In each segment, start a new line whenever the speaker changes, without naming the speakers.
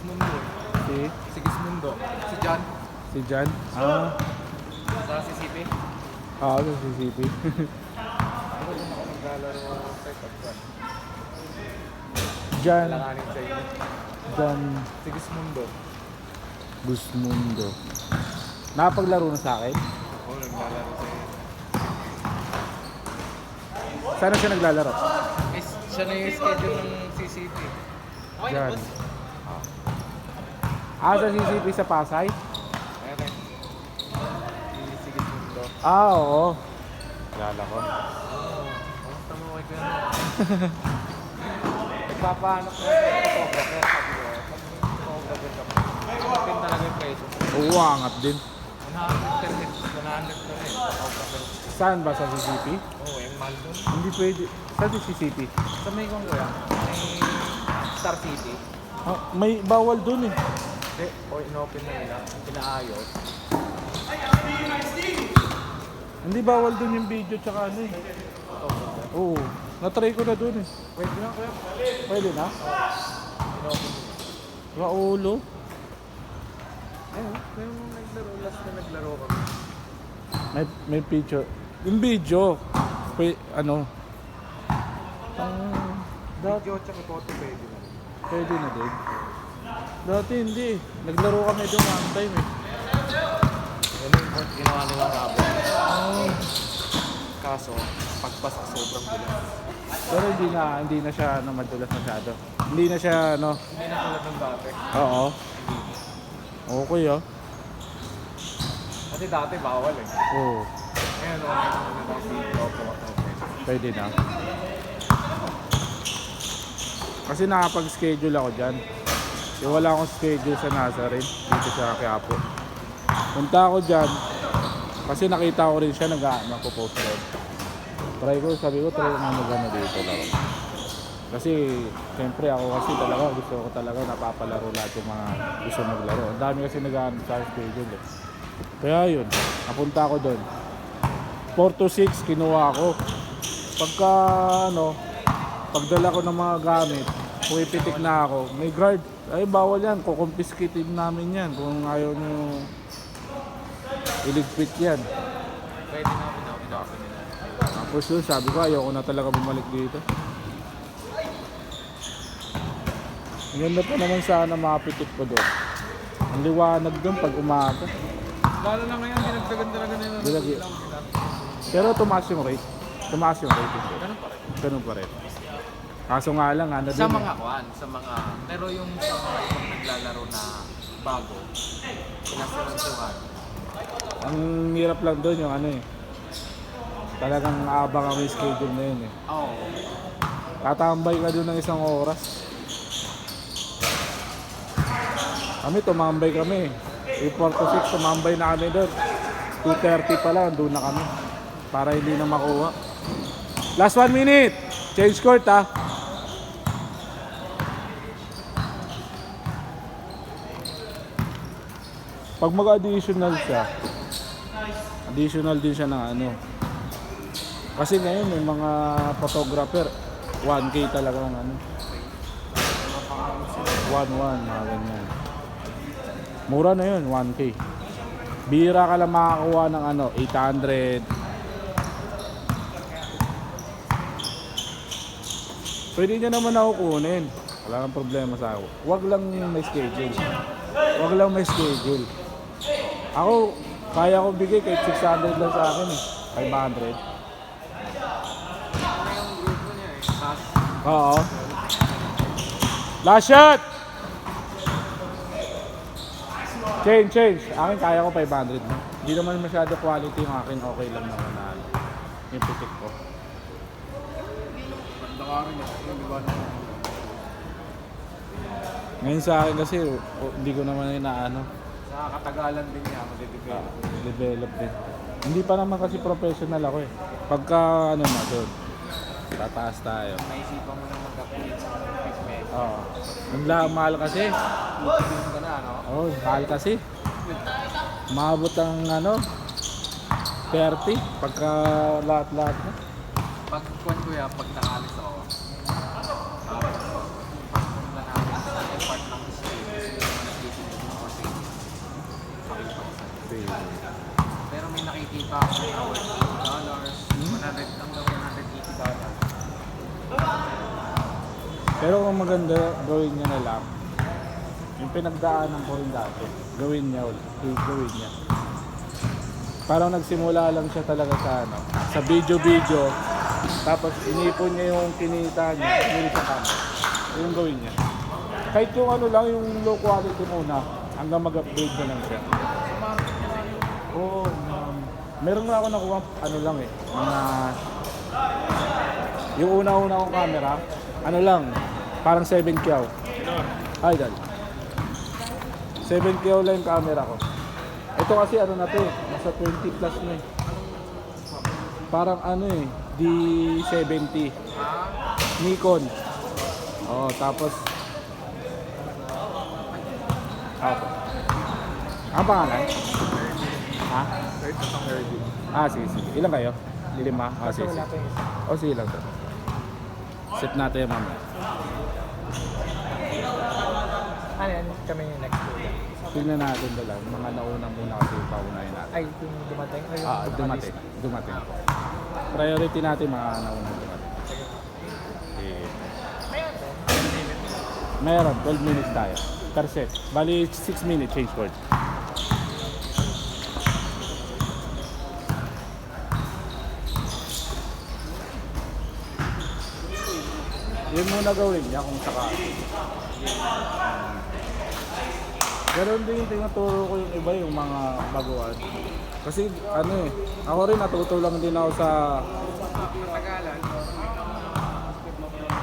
Sigismundo.
Si?
Sigismundo. Si John.
Si Jan? Ah.
Sa CCP.
Ah, sa CCP.
Ako din ako naglalaro sa pagkuhan.
Jan.
Langanin sa inyo.
Jan
Sigismundo.
Gusmundo. Nakapaglaro na sa akin?
Oo, naglalaro sa inyo.
Saan na siya naglalaro?
Siya na yung schedule ng CCP.
Jan. Ah, sa CCP sa Pasay?
Ayan. Si Sigismundo.
Ah, oo. Kilala ko.
Kamusta mo kay Kuya? Nagpapahanap ko ng photographer. Sabi ko, photographer ka pa. Hanapin talaga yung preso.
Oo, angat din.
100 per head. 100 per head. Photographer.
Saan ba? Sa CCP?
Oo, yung mahal doon.
Hindi pwede. Saan sa CCP?
Sa may kong kuya, may Star City.
Ah, may bawal dun eh.
Hindi, o inopen na nila. Pinaayos.
Hindi bawal dun yung video tsaka ano eh.
Photographer.
Oo. Natry ko na dun eh.
Pwede na kuya.
Pwede na?
Inopen nila.
Raulo.
Ayun, may naglaro. Last na naglaro kami.
May picture. Yung video. Ano?
Video tsaka photo pwede na.
Pwede na din. Dati hindi eh. Naglaro kami doon one time eh.
Yan yung ginawa nilang rabo. Kaso, pagpasa sobrang bilis.
Pero hindi na siya madulas masyado. Hindi na siya
Hindi na tulad ng dati.
Oo. Okay ah.
Kasi dati bawal eh.
Oo.
Ngayon, okay naman na kasi photo.
Pwede na. Kasi nakapag-schedule ako dyan. Yung wala akong schedule sa Nazarene dito sa Quiapo. Punta ako dyan kasi nakita ko rin siya nagpo-post doon. Sabi ko try ko nga magano dito lang. Kasi siyempre ako kasi talaga gusto ko talaga napapalaro lahat yung mga gusto maglaro. Ang dami kasi nag-ano sa schedule eh. Kaya yun, napunta ako doon. 4 to 6 kinuha ako. Pagka pagdala ko ng mga gamit, pumipitik na ako, may guard. Ay bawal yan, kukumpiskatin namin yan kung ayaw nyo iligpit yan.
Pwede namin na inopen nila.
Tapos yun, sabi ko ayoko na talaga bumalik dito. Ang ganda pa naman sana makapitik ko doon. Ang liwanag doon pag umaga.
Lalo na ngayon, dinagdagan talaga nila ng
Dilagi.
ilaw nila.
Pero tumaas yung rate. Tumaas yung rate. Hindi.
Ganun pa rin.
Ganun pa rin. Kaso nga lang,
Sa mga kwan, pero yung sa mga ibang naglalaro na bago, pinasunod-suhan.
ang hirap lang doon yung talagang abang ang schedule na yun eh.
Oo.
Tatambay ka doon ng isang oras. Kami tumambay kami. 4 to 6 tumambay na kami doon. 2:30 pa lang, doon na kami. Para hindi na makuha. Last 1 minute. Change court ah. Pag mag-additional siya, additional din siya ng Kasi ngayon may mga photographer, 1K talaga ng 1-1, mga ganyan. Mura na yun, 1K. Bira ka lang makakuha ng 800. Pwede nyo naman ako kunin. Wala nang problema sa ako. Huwag lang may schedule. Huwag lang may schedule. Ako, kaya ko bigay kahit 600 lang sa akin eh. 500.
Ano yung grupo niya eh? Task.
Oo. Last shot! Change. Akin kaya ko 500 na. Hindi naman masyado quality yung akin. Okay lang naman na yung pitik ko.
Ganda ka rin eh. Yung iba na.
Ngayon sa akin kasi, hindi ko naman
Sa katagalan din niya, mag-develop.
develop din. Hindi pa naman kasi professional ako eh. Pagka na doon, tataas tayo.
Naisipan mo na mag-upgrade sa equipment.
Oo. Mahal kasi.
Mag-upgrade ka na, no?
Oo, mahal kasi. Maabot ang 30 pagka lahat-lahat na.
Pag kuwan ko ya, pag nakalis ako, pagpunta namin sa part ng school,
Sige.
Pero may nakikita ako na worth $80, 100 hanggang $180.
Pero kung maganda, gawin niya na lang. Yung pinagdaanan ko rin dati, gawin niya ulit. Gawin niya. Parang nagsimula lang siya talaga sa ano, sa video-video. Tapos inipon niya yung kinita niya, pinili sa camera. Yung gawin niya. Kahit yung ano lang, yung low quality muna, hanggang mag-upgrade na lang siya. Oo, meron na ako nakuha, ano lang eh, mga... Yung una-una kong camera, ano lang, parang 7 kyaw. Ay, dal. 7 kyaw lang yung camera ko. Ito kasi ano na to eh, nasa 20 plus na eh. Parang ano eh, D70. Nikon. Oo, tapos... Ako. Ang pangalan? Ha? Sige. Ilan kayo? 5? Sige. O, sige lang to. Set natin yung mamaya.
Ano yan? Kami yung next week.
Tingnan natin doon lang. Mga nauna muna kasi yung paunahin natin.
Ay, yung dumating? Ay, yung
Dumating. Dumating. Priority natin mga nauna dumating. Okay. Meron, 12 minutes tayo. Per set. Bali, 6 minutes change word. Yun muna gawin niya kung sakali. Ganon din yung tinuturo ko yung iba, yung mga baguhan. Kasi ano eh, ako rin natuto lang din ako sa...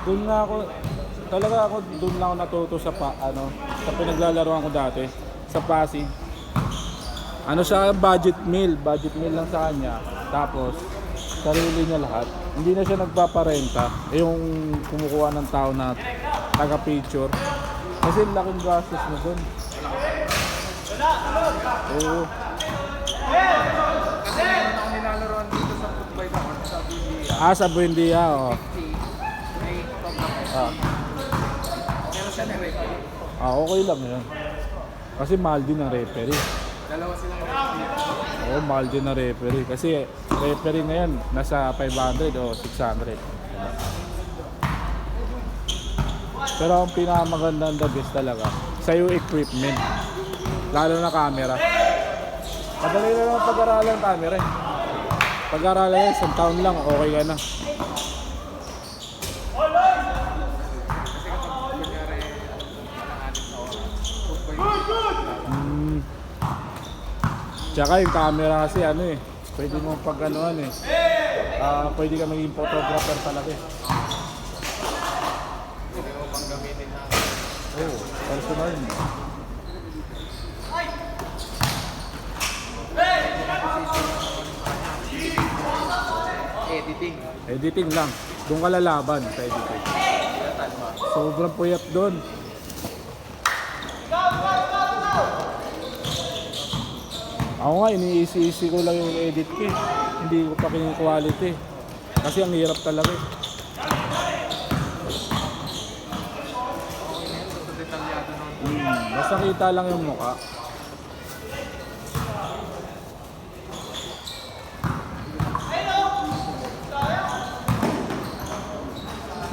Doon nga ako, talaga ako doon lang ako natuto sa sa pinaglalaroan ko dati, sa Pasig. Ano siya, budget meal lang sa kanya. Tapos, sarili niya lahat. Hindi na siya nagpaparenta. Yung kumukuha ng tao na taga-picture. Kasi laking gastos na doon. Oo.
Kasi meron ako nilalaroan dito sa football ako sa Buendia.
Sa Buendia, oo.
May photographer. Pero siya na-referee.
Okay lang yun. Kasi mahal din ang referee.
Dalawa silang referee.
Oo, mahal din ang referee. Kasi referee ngayon, nasa 500 o 600. Pero ang pinakamagandang the best talaga, sa yung equipment. Lalo na camera. Madali na lang pag-aralan ng camera eh. Pag-aralan yan, isang taon lang, okay ka na.
Kasi kapag kunyari nangangalit sa oras, football.
Tsaka yung camera kasi ano eh, pwede mo pag anuan eh. Pwede ka maging photographer talaga eh.
Pwede mo pang gamitin na.
Oo, personal mo.
Editing.
Editing lang. Doon ka lalaban sa editing. Sobrang puyat doon. Ako nga, iniisi-isi ko lang yung edit ko eh. Hindi ko pa quality. Kasi ang hirap talaga eh.
Ito detalyado nun.
Basta kita lang yung mukha.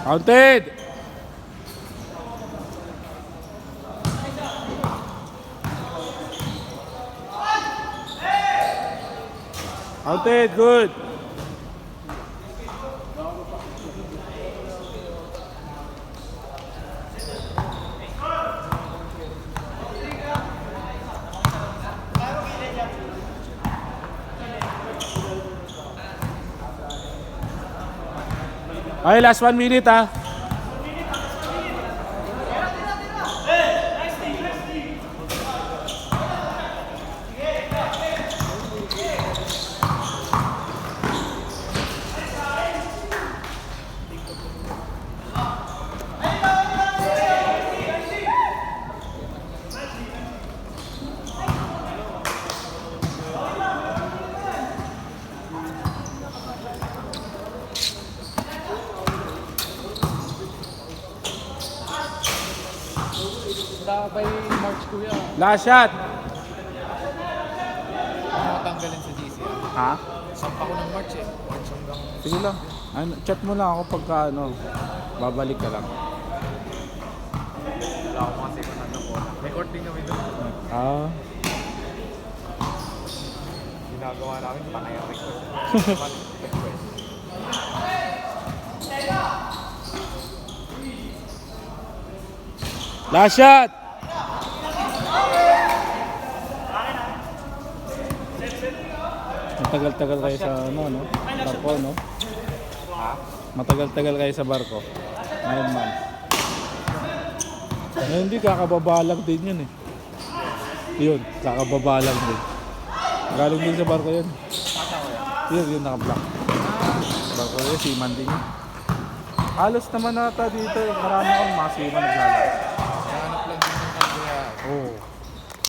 Counted! Counted, good! Okay, last 1 minute ah.
By March kuya.
Last shot.
tanggalin sa GC.
Ha?
Sampa ko ng March eh. March hanggang...
Sige lang. Ano, chat mo lang ako pagka ano, babalik ka lang.
Wala ako kasi kung nandun ko. May court din kami doon.
Ah,
Ginagawa namin, panay ang request. Request.
last shot! Matagal-tagal kayo sa ano, no? Barko, no?
Ha?
Matagal-tagal kayo sa barko. 9 months. Eh, hindi, kakababalag din yun eh. Yun, kakababalag din. Galing din sa barko yun. Yun naka-block. Barko yun, seaman din yun. Halos naman nata dito, marami akong mga seaman naglalaro.